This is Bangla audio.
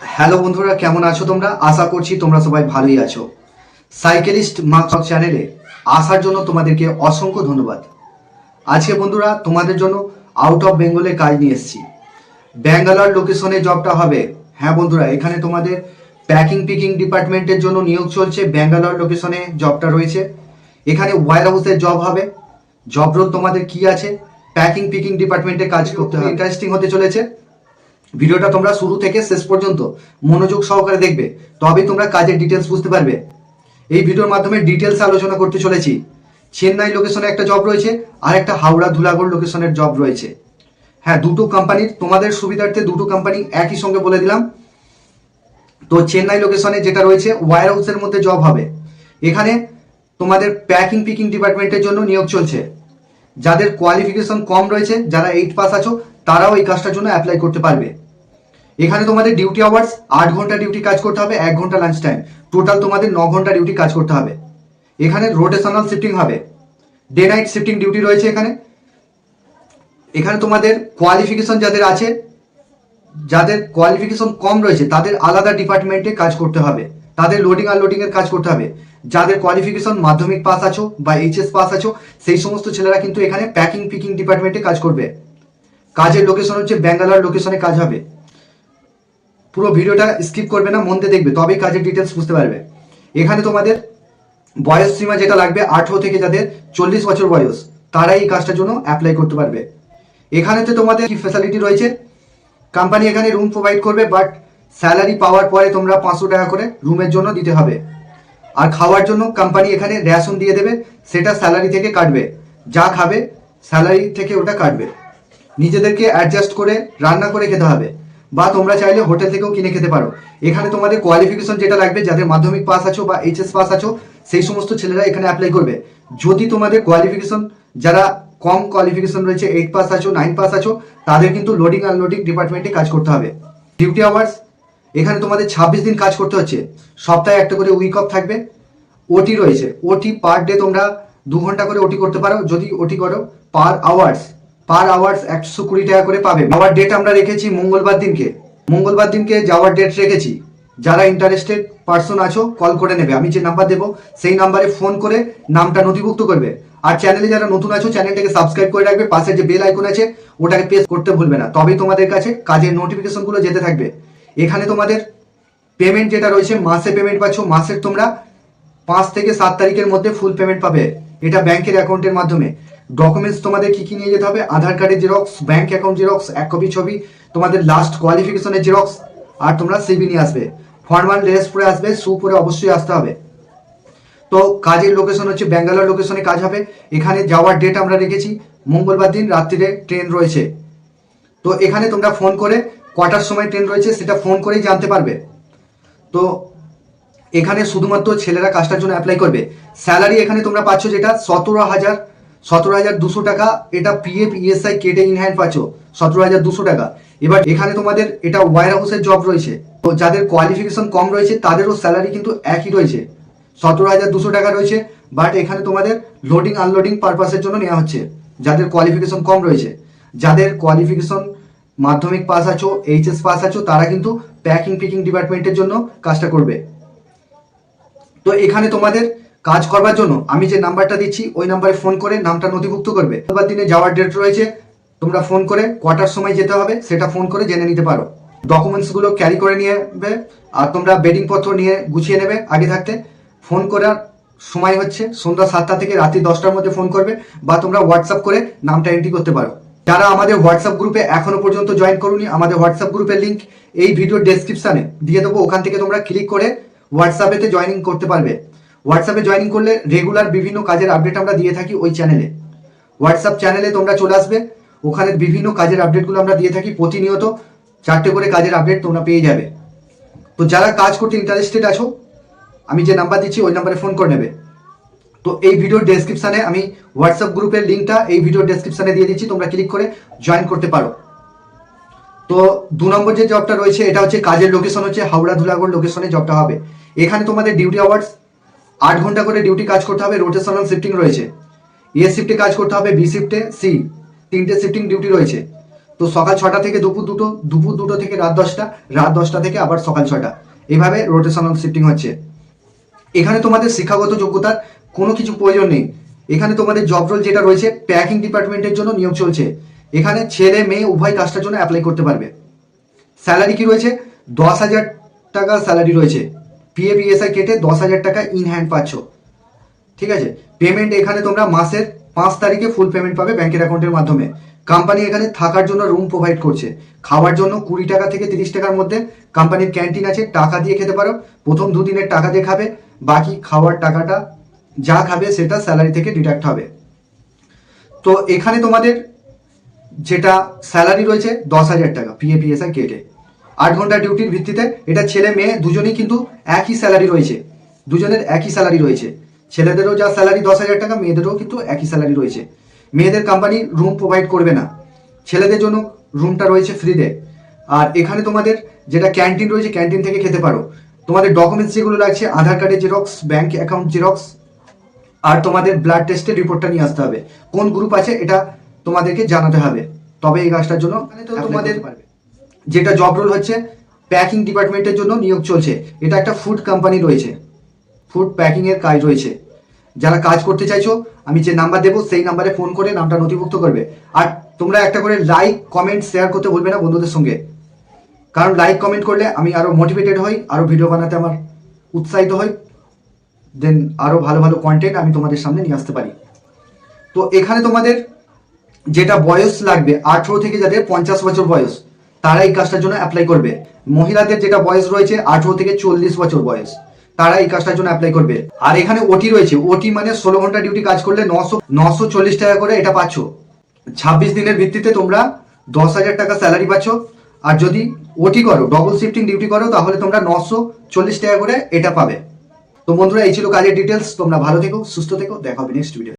হ্যালো বন্ধুরা, কেমন আছো তোমরা? আশা করছি তোমরা সবাই ভালোই আছো। সাইকেলিস্ট মার্কস চ্যানেলে আসার জন্য তোমাদেরকে অসংখ্য ধন্যবাদ। আজকে বন্ধুরা তোমাদের জন্য আউট অফ বেঙ্গলে কাজ নিয়ে এসেছি। ব্যাঙ্গালোর লোকেশনে জবটা হবে। হ্যাঁ বন্ধুরা, এখানে তোমাদের প্যাকিং পিকিং ডিপার্টমেন্টের জন্য নিয়োগ চলছে। ব্যাঙ্গালোর লোকেশনে জবটা রয়েছে। এখানে ওয়্যার হাউসের জব হবে। জব রোল তোমাদের কি আছে? প্যাকিং পিকিং ডিপার্টমেন্টে কাজ করতে হবে। ইন্টারেস্টিং হতে চলেছে। ভিডিওটা তোমরা শুরু থেকে শেষ পর্যন্ত মনোযোগ সহকারে দেখবে, তবেই তোমরা কাজের ডিটেলস বুঝতে পারবে। এই ভিডিওর মাধ্যমে ডিটেলস আলোচনা করতে চলেছি। চেন্নাই লোকেশনে একটা জব রয়েছে, আর একটা হাওড়া ধুলাগড় লোকেশনের জব রয়েছে। হ্যাঁ, দুটো কোম্পানির, তোমাদের সুবিধার্থে দুটো কোম্পানি একই সঙ্গে বলে দিলাম। তো চেন্নাই লোকেশনে যেটা রয়েছে ওয়্যার হাউসের মধ্যে জব হবে। এখানে তোমাদের প্যাকিং পিকিং ডিপার্টমেন্টের জন্য নিয়োগ চলছে। যাদের কোয়ালিফিকেশন কম রয়েছে, যারা 8 পাস আছো, তারাও এই কাজটার জন্য অ্যাপ্লাই করতে পারবে। এখানে তোমাদের ডিউটি আওয়ার্স 8 ঘন্টা ডিউটি কাজ করতে হবে, 1 ঘন্টা লাঞ্চ টাইম। টোটাল তোমাদের 9 ঘন্টা ডিউটি কাজ করতে হবে। এখানে রোটেশনাল শিফটিং হবে, ডে নাইট শিফটিং ডিউটি রয়েছে। এখানে তোমাদের কোয়ালিফিকেশন যাদের আছে, যাদের কোয়ালিফিকেশন কম রয়েছে, তাদের আলাদা ডিপার্টমেন্টে কাজ করতে হবে। তাদের লোডিং আনলোডিং এর কাজ করতে হবে। যাদের কোয়ালিফিকেশন মাধ্যমিক পাস আছো বা এইচএস পাস আছো, সেই সমস্ত ছেলেরা কিন্তু এখানে প্যাকিং পিকিং ডিপার্টমেন্টে কাজ করবে। কাজের লোকেশন হচ্ছে ব্যাঙ্গালোর লোকেশনে কাজ হবে। পুরো ভিডিওটা স্কিপ করবে না, মন দিয়ে দেখবে, তবেই কাজের ডিটেলস বুঝতে পারবে। এখানে তোমাদের বয়স সীমা যেটা লাগবে 18 থেকে যাদের 40 বছর বয়স, তারাই এই কাজটার জন্য অ্যাপ্লাই করতে পারবে। এখানেতে তোমাদের কি ফ্যাসিলিটি রয়েছে? কোম্পানি এখানে রুম প্রোভাইড করবে, বাট স্যালারি পাওয়ার পরে তোমরা 500 টাকা করে রুমের জন্য দিতে হবে। আর খাওয়ার জন্য কোম্পানি এখানে রেশন দিয়ে দেবে, সেটা স্যালারি থেকে কাটবে। যা খাবে স্যালারি থেকে ওটা কাটবে। নিজেদেরকে অ্যাডজাস্ট করে রান্না করে খেতে হবে, বা তোমরা চাইলে হোটেল থেকেও কিনে খেতে পারো। এখানে তোমাদের কোয়ালিফিকেশন যেটা লাগবে, যাদের মাধ্যমিক পাস আছো বা এইচএস পাস আছো, সেই সমস্ত ছেলেরা এখানে অ্যাপ্লাই করবে। যদি তোমাদের কোয়ালিফিকেশন, যারা কম কোয়ালিফিকেশন রয়েছে, 8 পাস আছো, 9 পাস আছো, তাদের কিন্তু লোডিং আনলোডিং ডিপার্টমেন্টে কাজ করতে হবে। ডিউটি আওয়ার্স এখানে তোমাদের 26 দিন কাজ করতে হচ্ছে। সপ্তাহে একটা করে উইক অফ থাকবে। ওটি রয়েছে। ওটি পার ডে তোমরা 2 ঘন্টা করে ওটি করতে পারো। যদি ওটি করো পার আওয়ার্স 120 টাকা করে পাবে। যাওয়ার ডেট আমরা রেখেছি মঙ্গলবার দিনকে যাওয়ার ডেট রেখেছি। যারা ইন্টারেস্টেড পার্সন আছো, কল করে নেবে। আমি যে নাম্বার দেবো সেই নাম্বারে ফোন করে নামটা নথিভুক্ত করবে। আর চ্যানেলে যারা নতুন আছো, চ্যানেলটাকে সাবস্ক্রাইব করে রাখবে। পাশে যে বেল আইকন আছে, ওটাকে প্রেস করতে ভুলবে না, তবেই তোমাদের কাছে কাজের নোটিফিকেশনগুলো যেতে থাকবে। এখানে তোমাদের পেমেন্ট যেটা রয়েছে, মাসে পেমেন্ট পাচ্ছ। মাসের তোমরা 5 থেকে 7 তারিখের মধ্যে ফুল পেমেন্ট পাবে। এটা ব্যাংকের অ্যাকাউন্টের মাধ্যমে। ডকুমেন্টস তোমাদের কি কি নিয়ে যেতে হবে? আধার কার্ডের xerox, bank account xerox, 1 copy ছবি, তোমাদের লাস্ট কোয়ালিফিকেশনের জেরক্স, আর তোমরা সিভি নিয়ে আসবে। ফর্মাল ড্রেস পরে আসবে, শু পরে অবশ্যই আসতে হবে। তো কাজের লোকেশন হচ্ছে ব্যাঙ্গালোর লোকেশনে কাজ হবে। এখানে যাওয়ার ডেট আমরা রেখেছি মঙ্গলবার দিন রাত্রিরে ট্রেন রয়েছে। তো এখানে তোমরা ফোন করে কটার সময় ট্রেন রয়েছে সেটা ফোন করেই জানতে পারবে। তো এখানে শুধুমাত্র ছেলেরা কাজটার জন্য অ্যাপ্লাই করবে। স্যালারি এখানে তোমরা পাচ্ছ যেটা 17,200 টাকা। এটা পিএফ ইএসআই কেটে ইন হ্যান্ড পাচ্ছ 17,200 টাকা। এবার এখানে তোমাদের এটা ওয়্যার হাউসের জব রয়েছে। তো যাদের কোয়ালিফিকেশন কম রয়েছে, তাদেরও স্যালারি কিন্তু একই রয়েছে, 17,200 টাকা রয়েছে। বাট এখানে তোমাদের লোডিং আনলোডিং পারপাসের জন্য নেওয়া হচ্ছে যাদের কোয়ালিফিকেশন কম রয়েছে। যাদের কোয়ালিফিকেশন মাধ্যমিক পাস আছো, এইচএস পাস আছো, তারা কিন্তু প্যাকিং পিকিং ডিপার্টমেন্টের জন্য কাজটা করবে। তো এখানে তোমাদের কাজ করবার জন্য আমি যে নাম্বারটা দিচ্ছি, ওই নাম্বারে ফোন করে নামটা নথিভুক্ত করবে। এবার দিনে যাওয়ার ডেট রয়েছে। তোমরা ফোন করে কটার সময় যেতে হবে সেটা ফোন করে জেনে নিতে পারো। ডকুমেন্টসগুলো ক্যারি করে নিয়ে নেবে, আর তোমরা বেডিং পত্র নিয়ে গুছিয়ে নেবে আগে থাকতে। ফোন করার সময় হচ্ছে সন্ধ্যা 7টা থেকে রাত্রি 10টার মধ্যে ফোন করবে, বা তোমরা হোয়াটসঅ্যাপ করে নামটা এন্ট্রি করতে পারো। যারা আমাদের হোয়াটসঅ্যাপ গ্রুপে এখনো পর্যন্ত জয়েন করোনি, আমাদের হোয়াটসঅ্যাপ গ্রুপের লিঙ্ক এই ভিডিওর ডেসক্রিপশনে দিয়ে দেবো। ওখান থেকে তোমরা ক্লিক করে হোয়াটসঅ্যাপেতে জয়েনিং করতে পারবে। হোয়াটসঅ্যাপে জয়েনিং করলে রেগুলার বিভিন্ন কাজের আপডেট আমরা দিয়ে থাকি ওই চ্যানেলে। হোয়াটসঅ্যাপ চ্যানেলে তোমরা চলে আসবে, ওখানে বিভিন্ন কাজের আপডেটগুলো আমরা দিয়ে থাকি। প্রতিনিয়ত 4টে করে কাজের আপডেট তোমরা পেয়ে যাবে। তো যারা কাজ করতে ইন্টারেস্টেড আছো, আমি যে নাম্বার দিচ্ছি ওই নাম্বারে ফোন করে নেবে। তো এই ভিডিওর ডেসক্রিপশনে আমি হোয়াটসঅ্যাপ গ্রুপের লিঙ্কটা এই ভিডিওর ডেসক্রিপশনে দিয়ে দিচ্ছি, তোমরা ক্লিক করে জয়েন করতে পারো। তো 2 নম্বর যে জবটা রয়েছে, এটা হচ্ছে কাজের লোকেশন হচ্ছে হাওড়া ধুলাগড় লোকেশনে জবটা হবে। এখানে তোমাদের ডিউটি আওয়ার্স 8 ঘন্টা করে ডিউটি কাজ করতে হবে। রোটেশনাল শিফটিং রয়েছে। এ শিফটে কাজ করতে হবে, বি শিফটে, সি, 3টে শিফটিং ডিউটি রয়েছে। তো সকাল 6টা থেকে দুপুর 2টো, দুপুর 2টো থেকে রাত 10টা, রাত 10টা থেকে আবার সকাল 6টা, এইভাবে রোটেশনাল শিফটিং হচ্ছে। এখানে তোমাদের শিক্ষাগত যোগ্যতার কোনো কিছু প্রয়োজন নেই। এখানে তোমাদের জব রোল যেটা রয়েছে, প্যাকিং ডিপার্টমেন্টের জন্য নিয়োগ চলছে। এখানে ছেলে মেয়ে উভয় কাজটার জন্য অ্যাপ্লাই করতে পারবে। স্যালারি কি রয়েছে? 10,000 টাকা স্যালারি রয়েছে। PF ESI কেটে 10,000 টাকা ইন হ্যান্ড পাচ্ছ। ঠিক আছে। পেমেন্ট এখানে তোমরা মাসের 5 তারিখে ফুল পেমেন্ট পাবে ব্যাংকের অ্যাকাউন্টের মাধ্যমে। কোম্পানি এখানে থাকার জন্য রুম প্রোভাইড করছে। খাওয়ার জন্য 20 টাকা থেকে 30 টাকার মধ্যে কোম্পানির ক্যান্টিন আছে, টাকা দিয়ে খেতে পারো। প্রথম 2 দিনের টাকা দিয়ে খাবে, বাকি খাওয়ার টাকাটা যা খাবে সেটা স্যালারি থেকে ডিডাক্ট হবে। তো এখানে তোমাদের যেটা স্যালারি রয়েছে 10,000 টাকা PF ESI কেটে, 8 ঘন্টা ডিউটির ভিত্তিতে। এটা ছেলে মেয়ে দুজনেই কিন্তু একই স্যালারি রয়েছে, দুজনের একই স্যালারি রয়েছে। ছেলেদেরও যা স্যালারি 10,000 টাকা, মেয়েদেরও কিন্তু একই স্যালারি রয়েছে। মেয়েদের কোম্পানি রুম প্রোভাইড করবে না, ছেলেদের জন্য রুমটা রয়েছে ফ্রিতে। আর এখানে তোমাদের যেটা ক্যান্টিন রয়েছে, ক্যান্টিন থেকে খেতে পারো। তোমাদের ডকুমেন্টস যেগুলো লাগছে, আধার কার্ডের জেরক্স, ব্যাংক অ্যাকাউন্ট জেরক্স, আর তোমাদের ব্লাড টেস্টের রিপোর্টটা নিয়ে আসতে হবে। কোন গ্রুপ আছে এটা তোমাদেরকে জানাতে হবে, তবে এই কাজটার জন্য তোমাদের যেটা জব রোল হচ্ছে, প্যাকিং ডিপার্টমেন্টের জন্য নিয়োগ চলছে। এটা একটা ফুড কোম্পানি রয়েছে, ফুড প্যাকিং এর কাজ রয়েছে। যারা কাজ করতে চাইছো, আমি যে নাম্বার দেবো সেই নাম্বারে ফোন করে নামটা নথিভুক্ত করবে। আর তোমরা একটা করে লাইক কমেন্ট শেয়ার করতে ভুলবে না বন্ধুদের সঙ্গে, কারণ লাইক কমেন্ট করলে আমি আরো মোটিভেটেড হই, আরো ভিডিও বানাতে আমার উৎসাহিত হই, দেন আরো ভালো ভালো কন্টেন্ট আমি তোমাদের সামনে নিয়ে আসতে পারি। তো এখানে তোমাদের যেটা বয়স লাগবে, 18 থেকে যাদের 50 বছর বয়স, তারা এই কাজটার জন্য অ্যাপ্লাই করবে। মহিলাদের যেটা বয়স রয়েছে 18 থেকে 40 বছর বয়স, তারা এই কাজটার জন্য অ্যাপ্লাই করবে। আর এখানে ওটি রয়েছে, ওটি মানে 16 ঘন্টা ডিউটি কাজ করলে 940 টাকা করে এটা পাচ্ছ। 26 দিনের ভিত্তিতে তোমরা 10,000 টাকা স্যালারি পাচ্ছ। আর যদি ওটি করো, ডবল শিফটিং ডিউটি করো, তাহলে তোমরা 940 টাকা করে এটা পাবে। তো বন্ধুরা, এই ছিল কাজের ডিটেলস। তোমরা ভালো থেকো, সুস্থ থেকো, দেখা হবে নেক্সট ভিডিও।